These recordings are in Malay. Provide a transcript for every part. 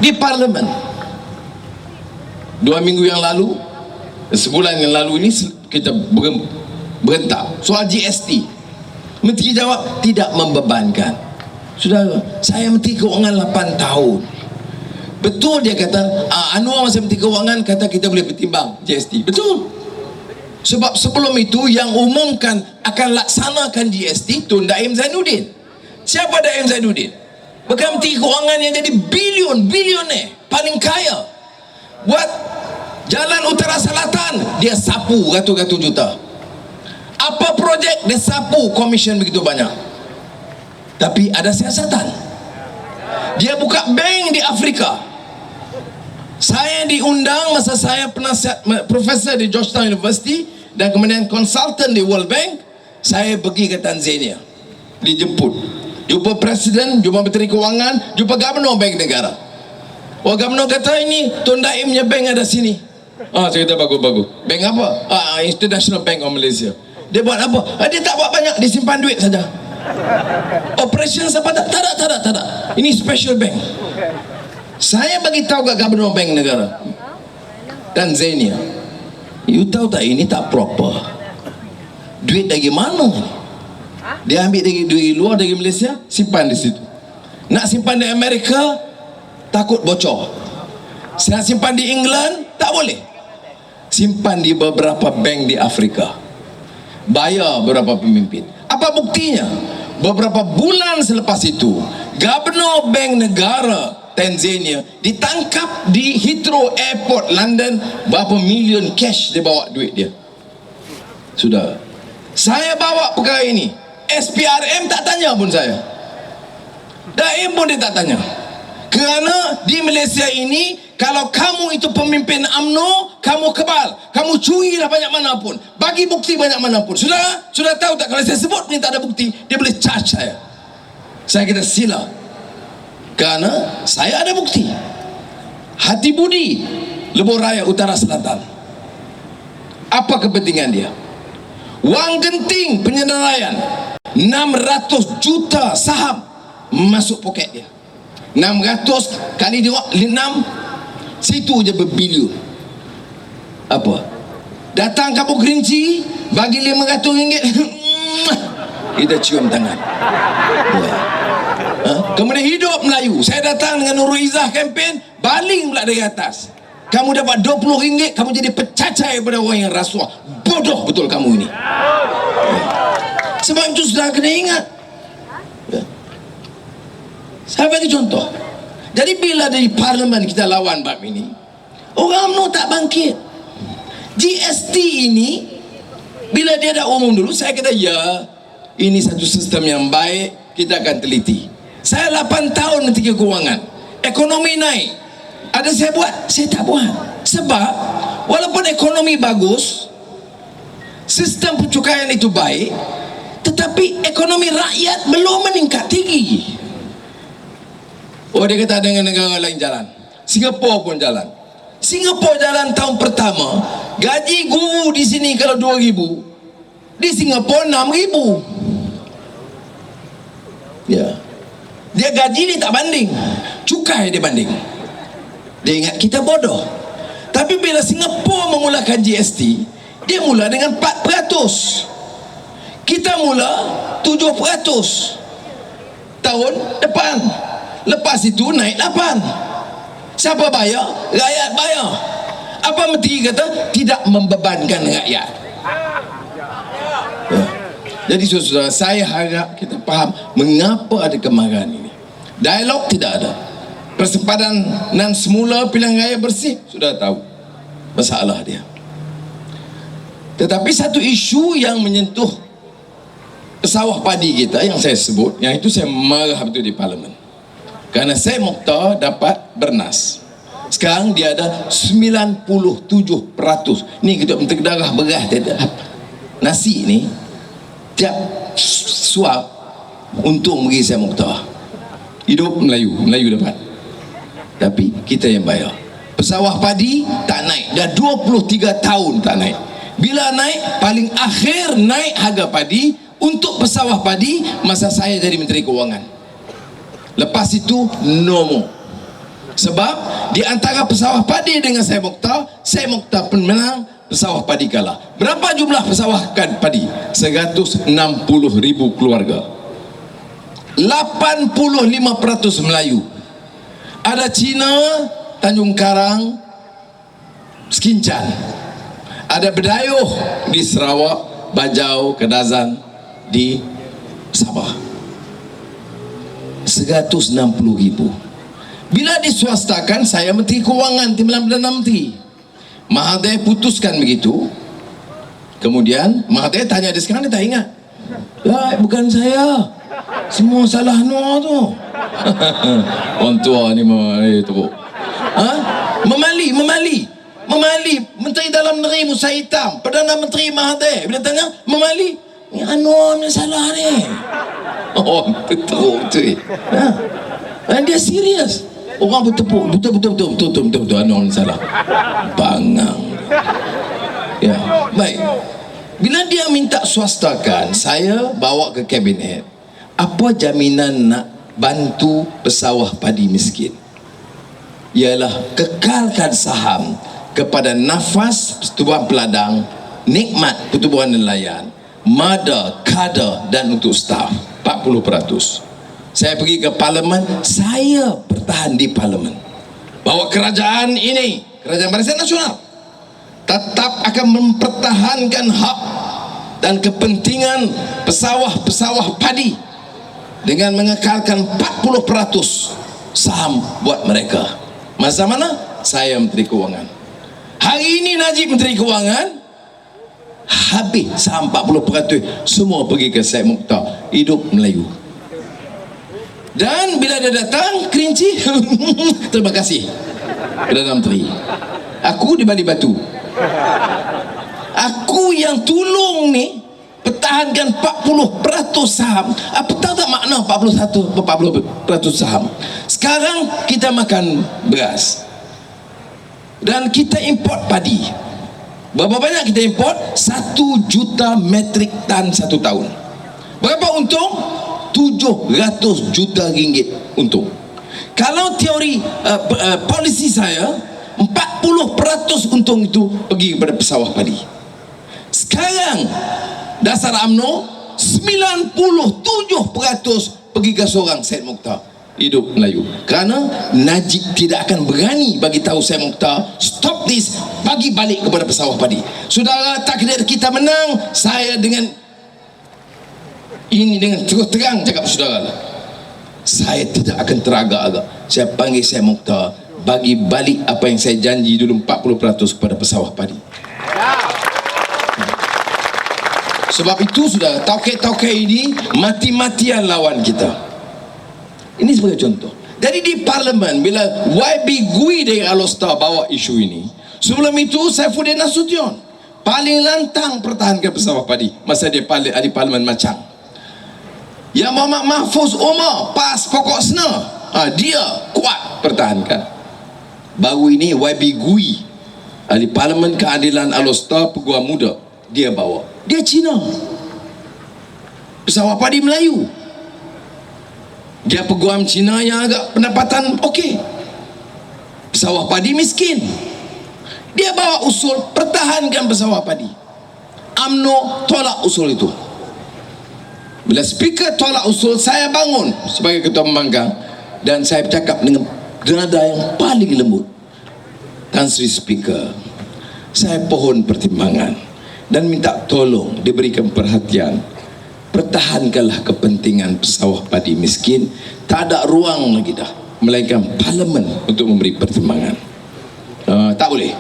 di parlimen. 2 minggu yang lalu, sebulan yang lalu ini kita berentak soal GST. Menteri jawab tidak membebankan. Saudara, saya Menteri Keuangan 8 tahun. Betul dia kata, Anwar masa Menteri Keuangan kata kita boleh bertimbang GST. Betul. Sebab sebelum itu yang umumkan akan laksanakan GST Tun Daim Zainuddin. Siapa Daim Zainuddin? Bukan Menteri Keuangan yang jadi bilioner, paling kaya. Buat jalan utara selatan, dia sapu ratus-ratus juta. Apa projek, dia sapu komisen begitu banyak. Tapi ada siasatan. Dia buka bank di Afrika. Saya diundang masa saya penasihat profesor di Georgetown University dan kemudian konsultan di World Bank. Saya pergi ke Tanzania, dijemput, jumpa presiden, jumpa menteri keuangan, jumpa gubernur bank negara. Oh, gubernur kata ini Tun Daimnya bank ada sini. Saya kata bagus. Bank apa? International Bank of Malaysia. Dia buat apa? Dia tak buat banyak, dia simpan duit saja. Operation apa tak? Tak ada. Ini special bank. Saya bagi tahu ke gubernur bank negara Tanzania, you tahu tak ini tak proper. Duit dari mana ni? Dia ambil dari duit luar, dari Malaysia, simpan di situ. Nak simpan di Amerika, takut bocor. Saya simpan di England, tak boleh. Simpan di beberapa bank di Afrika. Bayar beberapa pemimpin. Apa buktinya? Beberapa bulan selepas itu, gubernur bank negara Tanzania ditangkap di Heathrow Airport London. Berapa million cash dia bawa duit dia. Sudah, saya bawa perkara ini, SPRM tak tanya pun saya, Daim pun dia tak tanya. Kerana di Malaysia ini, kalau kamu itu pemimpin UMNO, kamu kebal, kamu curilah banyak mana pun, bagi bukti banyak mana pun. Sudah tahu tak, kalau saya sebut ni tak ada bukti, dia boleh charge saya. Saya kata sila, kerana saya ada bukti. Hati budi Lebuh Raya Utara Selatan. Apa kepentingan dia? Wang genting penyenderaian 600 juta saham masuk poket dia. 600 kali 6, situ je berbilion. Apa? Datang Kampung Kerinci, bagi RM500, kita cium tangan. Ya. Kemudian hidup Melayu. Saya datang dengan Nurul Izzah kempen, baling pula dari atas. Kamu dapat RM20, kamu jadi pecacai pada orang yang rasuah. Bodoh betul kamu ini. Ya. Sebab itu sudah kena ingat. Ya. Saya bagi contoh. Jadi bila dari parlimen kita lawan bab ini, orang UMNO tak bangkit. GST ini, bila dia dah umum dulu, saya kata ya, ini satu sistem yang baik, kita akan teliti. Saya 8 tahun Menteri Keuangan, ekonomi naik, ada saya buat? Saya tak buat. Sebab walaupun ekonomi bagus, sistem pencukaian itu baik, tetapi ekonomi rakyat belum meningkat tinggi. Oh, dia kata dengan negara lain jalan. Singapura pun jalan. Singapura jalan tahun pertama, gaji guru di sini kalau 2,000, di Singapura 6,000. Ya. Dia gaji dia tak banding, cukai dia banding. Dia ingat kita bodoh. Tapi bila Singapura memulakan GST, dia mula dengan 4%. Kita mula 7% tahun depan. Lepas itu naik 8. Siapa bayar? Rakyat bayar. Apa menteri kata? Tidak membebankan rakyat. Ya. Jadi saudara, saya harap kita faham mengapa ada kemarahan ini. Dialog tidak ada. Persepadan semula pilihan raya bersih, sudah tahu masalah dia. Tetapi satu isu yang menyentuh pesawah padi kita yang saya sebut, yang itu saya marah betul di parlimen. Kerana saya Mokhtar dapat bernas. Sekarang dia ada 97%. Ni kita menteri darah beras dia. Nasi ni tiap suap untung bagi saya Mokhtar. Hidup Melayu dapat. Tapi kita yang bayar. Pesawah padi tak naik. Dah 23 tahun tak naik. Bila naik, paling akhir naik harga padi untuk pesawah padi masa saya jadi Menteri Keuangan. Lepas itu no more. Sebab di antara pesawah padi dengan Syed Mokhtar pemenang, pesawah padi kalah. Berapa jumlah pesawah padi? 160,000 keluarga. 85% Melayu. Ada Cina, Tanjung Karang, Sekincan. Ada Bedayuh di Sarawak, Bajau, Kedazan di Sabah. 160,000. Bila diswastakan, saya Menteri Kewangan, Timbalan Perdana Menteri. Mahathir putuskan begitu. Kemudian Mahathir tanya dia sekarang, dia tak ingat. Ya, bukan saya. Semua salah Noor tu. Orang tua ni tepuk. Memali. Menteri Dalam Negeri Musa Hitam, Perdana Menteri Mahathir. Bila tanya, memali. Ni Anwar ni salah ni. Oh, teruk tu. Dia serius. Orang bertepuk, betul Anwar ni salah. Bangang. Ya, baik. Bila dia minta swastakan, saya bawa ke kabinet. Apa jaminan nak bantu pesawah padi miskin? Ialah kekalkan saham kepada Nafas Pertubuhan Peladang, Nikmat Pertubuhan Nelayan, Mada, Kada dan untuk staf 40%. Saya pergi ke Parlimen, saya bertahan di Parlimen bahawa kerajaan ini, Kerajaan Barisan Nasional, tetap akan mempertahankan hak dan kepentingan pesawah padi dengan mengekalkan 40% saham buat mereka. Masa mana? Saya Menteri Kewangan. Hari ini Najib Menteri Kewangan, habis saham 40% semua pergi ke Syed Mokhtar. Hidup Melayu. Dan bila dia datang, kerinci. Terima kasih Perdana Menteri. Aku di Bali Batu. Aku yang tolong ni pertahankan 40% saham. Apa tahu tak makna 40% saham? Sekarang kita makan beras dan kita import padi. Berapa banyak kita import? 1 juta metrik tan satu tahun. Berapa untung? 700 juta ringgit untung. Kalau teori polisi saya, 40% untung itu pergi kepada pesawah padi. Sekarang dasar UMNO 97% pergi ke seorang Syed Mokhtar. Hidup Melayu. Kerana Najib tidak akan berani bagi tahu Syed Mokhtar, stop this, bagi balik kepada pesawah padi. Saudara, takdir kita menang. Saya dengan terus terang cakap saudara, saya tidak akan teragak-agak. Saya panggil Syed Mokhtar, bagi balik apa yang saya janji dulu 40% kepada pesawah padi. Sebab itu saudara, tauke-tauke ini mati-matian lawan kita. Ini sebagai contoh. Jadi di Parlimen, bila YB Gui dari Alostar bawa isu ini, sebelum itu Saifuddin Nasution paling lantang pertahankan pesawah padi masa dia di Parlimen Macang. Yang Muhammad Mahfuz Umar PAS pokok sena, dia kuat pertahankan. Baru ini YB Gui ahli Parlimen Keadilan Alostar Peguam Muda, dia bawa. Dia Cina, pesawah padi Melayu. Dia peguam Cina yang agak pendapatan okey, pesawah padi miskin. Dia bawa usul pertahankan pesawah padi. UMNO tolak usul itu. Bila speaker tolak usul, saya bangun sebagai ketua pembangkang dan saya bercakap dengan nada yang paling lembut. Tan Sri Speaker, saya pohon pertimbangan dan minta tolong diberikan perhatian. Pertahankanlah kepentingan pesawah padi miskin. Tak ada ruang lagi dah, melainkan Parlimen untuk memberi pertimbangan. Tak boleh.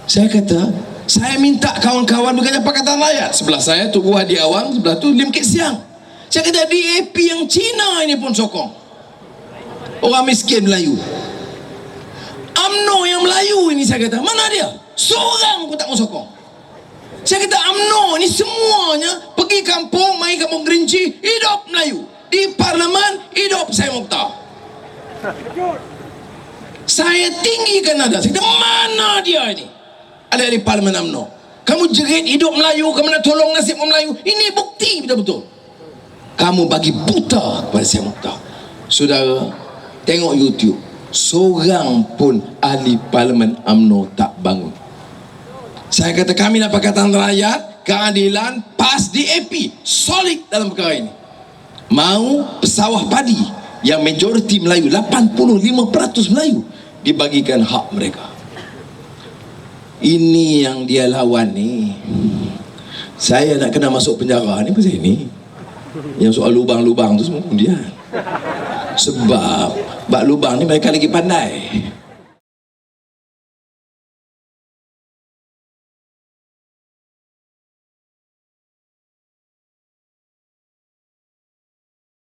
Saya kata, saya minta kawan-kawan bekerja Pakatan Rakyat. Sebelah saya Tugu Hadi Awang, sebelah tu Lim Kit Siang. Saya kata DAP yang Cina ini pun sokong orang miskin Melayu. UMNO yang Melayu ini, saya kata, mana dia? Seorang pun tak mau sokong. Saya kata UMNO ni semuanya pergi kampung, main kampung Gerinci, hidup Melayu. Di Parlimen hidup Syed Mokhtar. Saya tinggikan nada. Saya kata, mana dia ini? Ada di Parlimen UMNO. Kamu jerit hidup Melayu, kamu nak tolong nasib orang Melayu. Ini bukti betul-betul kamu bagi buta kepada Syed Mokhtar. Saudara, tengok YouTube. seorang pun ahli parlimen UMNO tak bangun. Saya kata kami nak Pakatan Rakyat, keadilan, PAS, DAP, solid dalam perkara ini. Mau pesawah padi yang majoriti Melayu, 85% Melayu, dibagikan hak mereka. Ini yang dia lawan ni. Saya nak kena masuk penjara ni pasal ini. Yang soal lubang-lubang tu semua dia. Sebab bak lubang ni mereka lagi pandai.